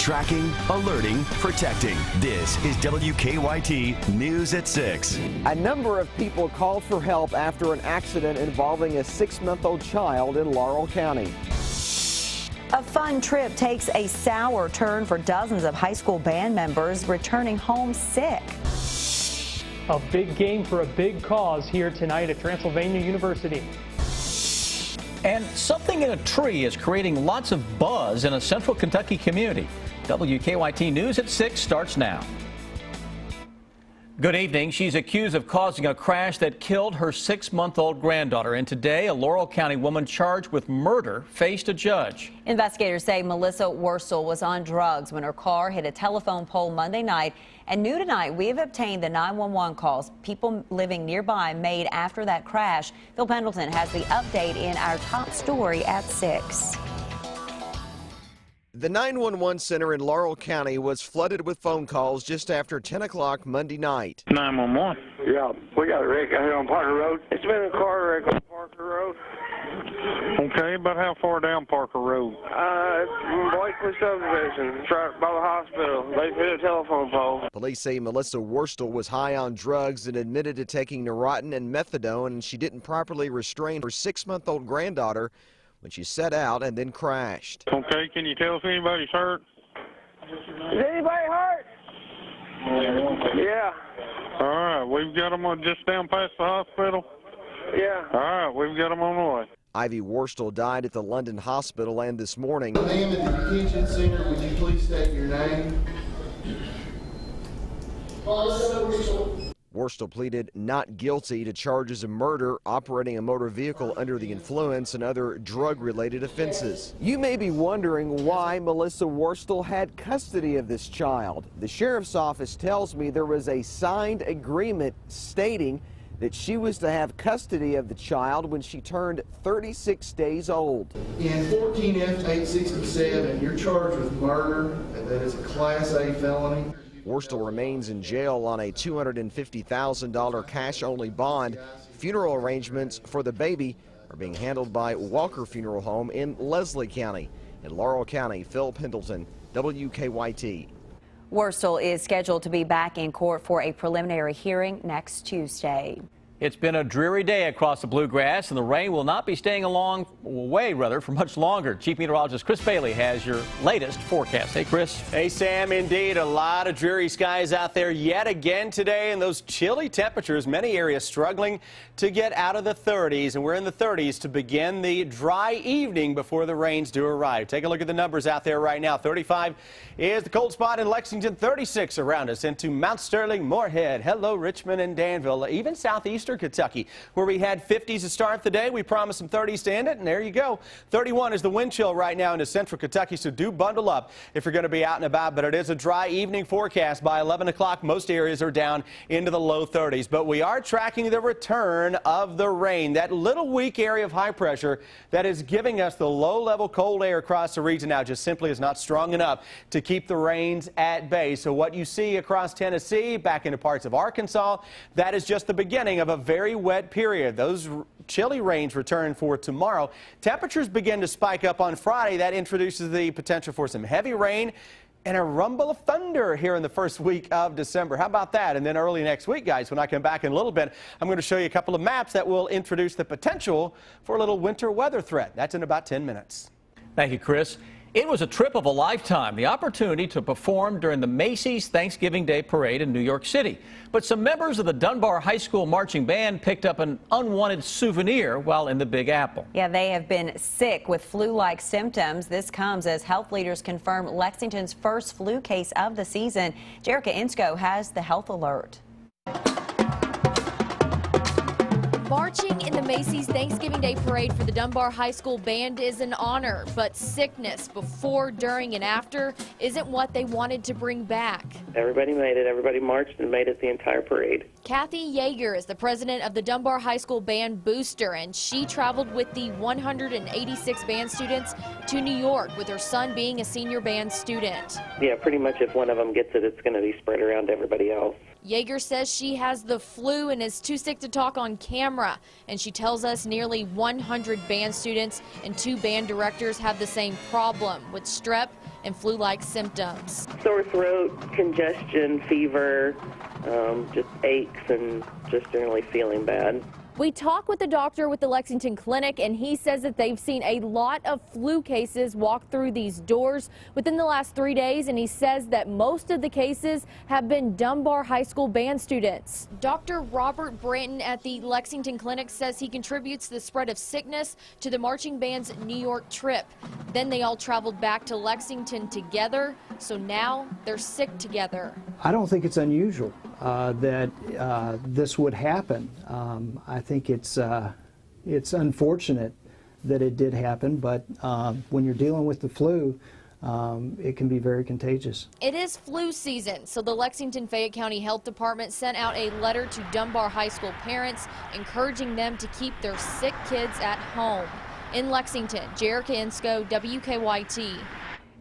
Tracking, alerting, protecting. This is WKYT News at 6. A number of people called for help after an accident involving a 6-month-old child in Laurel County. A fun trip takes a sour turn for dozens of high school band members returning home sick. A big game for a big cause here tonight at Transylvania University. And something in a tree is creating lots of buzz in a central Kentucky community. WKYT News at 6 starts now. Good evening. She's accused of causing a crash that killed her 6-month-old granddaughter. And today, a Laurel County woman charged with murder faced a judge. Investigators say Melissa Worstel was on drugs when her car hit a telephone pole Monday night. And new tonight, we have obtained the 911 calls people living nearby made after that crash. Phil Pendleton has the update in our top story at 6. The 911 center in Laurel County was flooded with phone calls just after 10 o'clock Monday night. 911. Yeah, we got a wreck out here on Parker Road. It's been a car wreck on Parker Road. Okay, about how far down Parker Road? Blakely subdivision. It's right by the hospital. They hit a telephone pole. Police say Melissa Worstel was high on drugs and admitted to taking Neurontin and methadone, and she didn't properly restrain her 6-month-old granddaughter when she set out and then crashed. Okay, can you tell if anybody's hurt? Is anybody hurt? Yeah. All right, we've got them just down past the hospital. Yeah. All right, we've got them on the way. Ivy Worstel died at the London Hospital, and this morning, Ma'am, at the detention center, would you please state your name? Worstel pleaded not guilty to charges of murder, operating a motor vehicle under the influence, and other drug-related offenses. You may be wondering why Melissa Worstel had custody of this child. The sheriff's office tells me there was a signed agreement stating that she was to have custody of the child when she turned 36 days old. In 14 F-867, you're charged with murder, and that is a Class A felony. Worstel remains in jail on a $250,000 cash-only bond. Funeral arrangements for the baby are being handled by Walker Funeral Home in Leslie County. In Laurel County, Phil Pendleton, WKYT. Worstel is scheduled to be back in court for a preliminary hearing next Tuesday. It's been a dreary day across the bluegrass, and the rain will not be staying away for much longer. Chief Meteorologist Chris Bailey has your latest forecast. Hey, Chris. Hey, Sam. Indeed, a lot of dreary skies out there yet again today, and those chilly temperatures, many areas struggling to get out of the 30s, and we're in the 30s to begin the dry evening before the rains do arrive. Take a look at the numbers out there right now. 35 is the cold spot in Lexington, 36 around us into Mount Sterling, Moorhead, hello, Richmond and Danville, even southeastern Kentucky, where we had 50s to start the day. We promised some 30s to end it, and there you go. 31 is the wind chill right now into central Kentucky, so do bundle up if you're going to be out and about. But it is a dry evening forecast. By 11 o'clock, most areas are down into the low 30s. But we are tracking the return of the rain, that little weak area of high pressure that is giving us the low-level cold air across the region now just simply is not strong enough to keep the rains at bay. So what you see across Tennessee, back into parts of Arkansas, that is just the beginning of a very wet period. Those chilly rains return for tomorrow. Temperatures begin to spike up on Friday. That introduces the potential for some heavy rain and a rumble of thunder here in the first week of December. How about that? And then early next week, guys, when I come back in a little bit, I'm going to show you a couple of maps that will introduce the potential for a little winter weather threat. That's in about 10 minutes. Thank you, Chris. It was a trip of a lifetime, the opportunity to perform during the Macy's Thanksgiving Day Parade in New York City. But some members of the Dunbar High School Marching Band picked up an unwanted souvenir while in the Big Apple. Yeah, they have been sick with flu-like symptoms. This comes as health leaders confirm Lexington's first flu case of the season. Jerica Insko has the health alert. Marching in the Macy's Thanksgiving Day Parade for the Dunbar High School Band is an honor, but sickness before, during, and after isn't what they wanted to bring back. Everybody made it. Everybody marched and made it the entire parade. Kathy Yeager is the president of the Dunbar High School Band Booster, and she traveled with the 186 band students to New York, with her son being a senior band student. Yeah, pretty much if one of them gets it, it's going to be spread around to everybody else. Yeager says she has the flu and is too sick to talk on camera, and she tells us nearly 100 band students and 2 band directors have the same problem with strep and flu-like symptoms. Sore throat, congestion, fever, just aches, and just generally feeling bad. We talked with the doctor with the Lexington Clinic, and he says that they've seen a lot of flu cases walk through these doors within the last 3 days, and he says that most of the cases have been Dunbar High School band students. Dr. Robert Branton at the Lexington Clinic says he contributes the spread of sickness to the marching band's New York trip. Then they all traveled back to Lexington together, so now they're sick together. I don't think it's unusual that this would happen. I think it's unfortunate that it did happen, but when you're dealing with the flu, it can be very contagious. It is flu season, so the Lexington-Fayette County Health Department sent out a letter to Dunbar High School parents encouraging them to keep their sick kids at home. In Lexington, Jerica Insko, WKYT.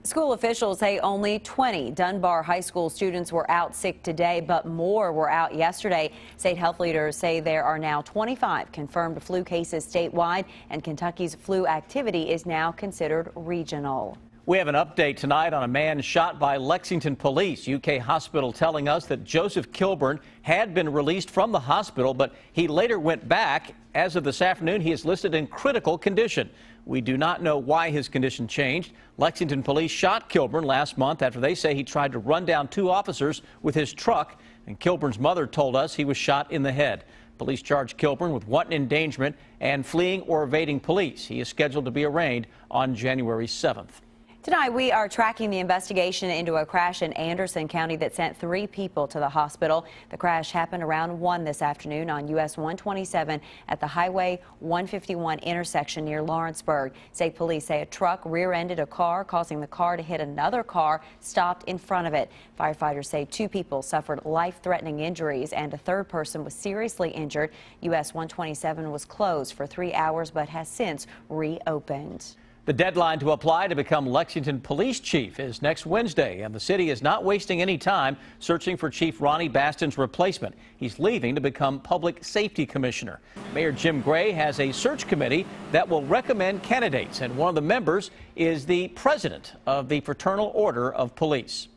School officials say only 20 Dunbar High School students were out sick today, but more were out yesterday. State health leaders say there are now 25 confirmed flu cases statewide, and Kentucky's flu activity is now considered regional. We have an update tonight on a man shot by Lexington police. UK hospital telling us that Joseph Kilburn had been released from the hospital, but he later went back. As of this afternoon, he is listed in critical condition. We do not know why his condition changed. Lexington police shot Kilburn last month after they say he tried to run down 2 officers with his truck, and Kilburn's mother told us he was shot in the head. Police charged Kilburn with wanton endangerment and fleeing or evading police. He is scheduled to be arraigned on January 7th. Tonight, we are tracking the investigation into a crash in Anderson County that sent 3 people to the hospital. The crash happened around 1 this afternoon on US 127 at the Highway 151 intersection near Lawrenceburg. State police say a truck rear-ended a car, causing the car to hit another car stopped in front of it. Firefighters say 2 people suffered life-threatening injuries and a 3rd person was seriously injured. US 127 was closed for 3 hours but has since reopened. The deadline to apply to become Lexington Police Chief is next Wednesday, and the city is not wasting any time searching for Chief Ronnie Baston's replacement. He's leaving to become Public Safety Commissioner. Mayor Jim Gray has a search committee that will recommend candidates, and one of the members is the president of the Fraternal Order of Police.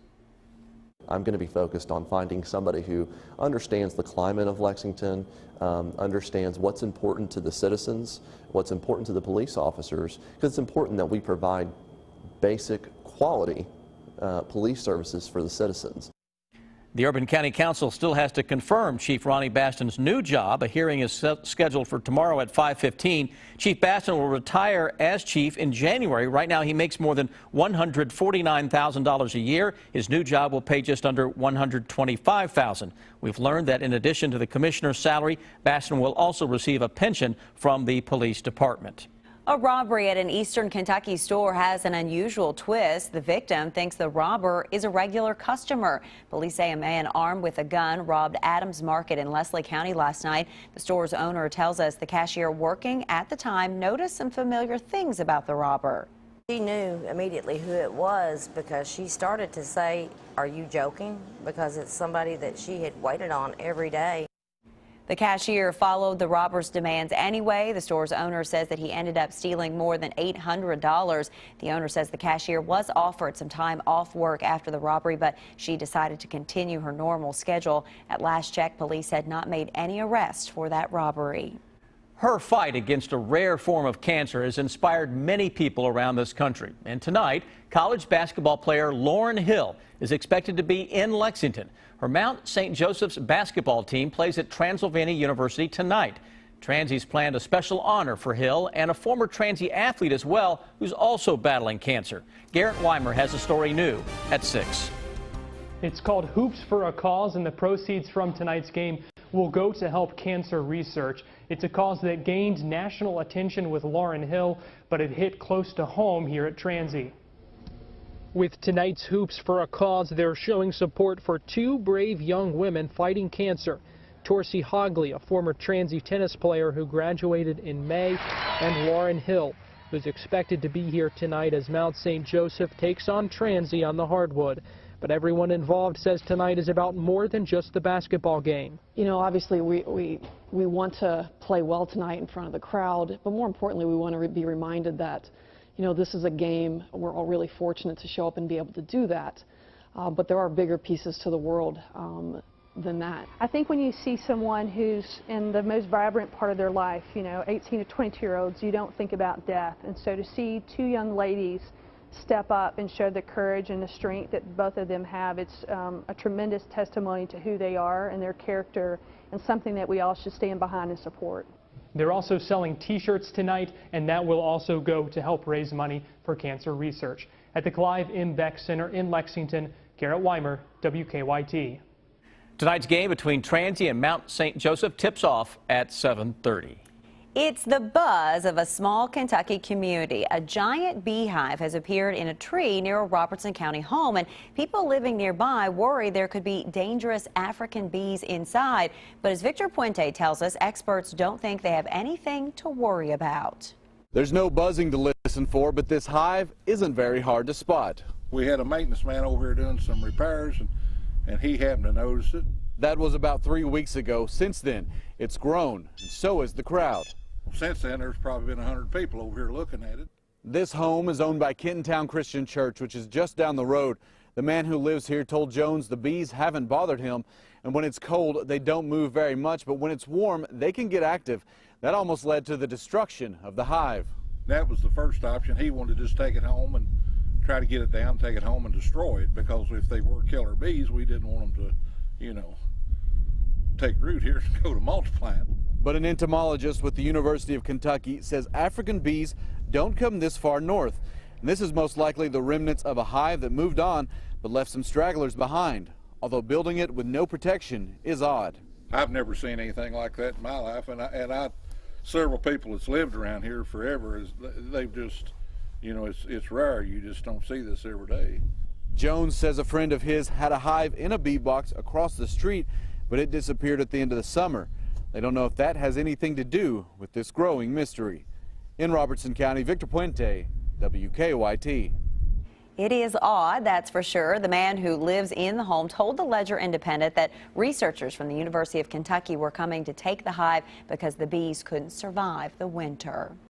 I'm going to be focused on finding somebody who understands the climate of Lexington, understands what's important to the citizens, what's important to the police officers, because it's important that we provide basic quality police services for the citizens. The Urban County Council still has to confirm Chief Ronnie Baston's new job. A hearing is scheduled for tomorrow at 5:15. Chief Baston will retire as chief in January. Right now, he makes more than $149,000 a year. His new job will pay just under $125,000. We've learned that in addition to the commissioner's salary, Baston will also receive a pension from the police department. A robbery at an eastern Kentucky store has an unusual twist. The victim thinks the robber is a regular customer. Police say a man armed with a gun robbed Adams Market in Leslie County last night. The store's owner tells us the cashier working at the time noticed some familiar things about the robber. She knew immediately who it was because she started to say, "Are you joking?" Because it's somebody that she had waited on every day. The cashier followed the robber's demands anyway. The store's owner says that he ended up stealing more than $800. The owner says the cashier was offered some time off work after the robbery, but she decided to continue her normal schedule. At last check, police had not made any arrests for that robbery. Her fight against a rare form of cancer has inspired many people around this country. And tonight, college basketball player Lauren Hill is expected to be in Lexington. Her Mount St. Joseph's basketball team plays at Transylvania University tonight. Transies planned a special honor for Hill and a former Transy athlete as well who's also battling cancer. Garrett Weimer has a story new at 6. It's called Hoops for a Cause, and the proceeds from tonight's game will go to help cancer research. It's a cause that gained national attention with Lauren Hill, but it hit close to home here at Transy. With tonight's Hoops for a Cause, they're showing support for 2 brave young women fighting cancer. Torcy Hogley, a former Transy tennis player who graduated in May, and Lauren Hill, who's expected to be here tonight as Mount St. Joseph takes on Transy on the hardwood. But everyone involved says tonight is about more than just the basketball game. You know, obviously we want to play well tonight in front of the crowd, but more importantly, we want to be reminded that, you know, this is a game. We're all really fortunate to show up and be able to do that. But there are bigger pieces to the world than that. I think when you see someone who's in the most vibrant part of their life, you know, 18 to 22-year-olds, you don't think about death. And so to see two young ladies step up and show the courage and the strength that both of them have, it's a tremendous testimony to who they are and their character, and something that we all should stand behind and support. They're also selling T-shirts tonight, and that will also go to help raise money for cancer research. At the Clive M. Beck Center in Lexington, Garrett Weimer, WKYT. Tonight's game between Transy and Mount St. Joseph tips off at 7:30. It's the buzz of a small Kentucky community. A giant beehive has appeared in a tree near a Robertson County home, and people living nearby worry there could be dangerous African bees inside. But as Victor Puente tells us, experts don't think they have anything to worry about. There's no buzzing to listen for, but this hive isn't very hard to spot. We had a maintenance man over here doing some repairs, and he happened to notice it. That was about 3 weeks ago. Since then, it's grown, and so has the crowd. Since then, there's probably been 100 people over here looking at it. This home is owned by Kentontown Christian Church, which is just down the road. The man who lives here told Jones the bees haven't bothered him, and when it's cold, they don't move very much, but when it's warm, they can get active. That almost led to the destruction of the hive. That was the first option. He wanted to just take it home and try to get it down, take it home and destroy it, because if they were killer bees, we didn't want them to, you know, take root here and go to multiplying. But an entomologist with the University of Kentucky says African bees don't come this far north. And this is most likely the remnants of a hive that moved on but left some stragglers behind. Although building it with no protection is odd. I've never seen anything like that in my life, and I several people that's lived around here forever, they've just, you know, it's rare. You just don't see this every day. Jones says a friend of his had a hive in a bee box across the street, but it disappeared at the end of the summer. They don't know if that has anything to do with this growing mystery. In Robertson County, Victor Puente, WKYT. It is odd, that's for sure. The man who lives in the home told the Ledger Independent that researchers from the University of Kentucky were coming to take the hive because the bees couldn't survive the winter.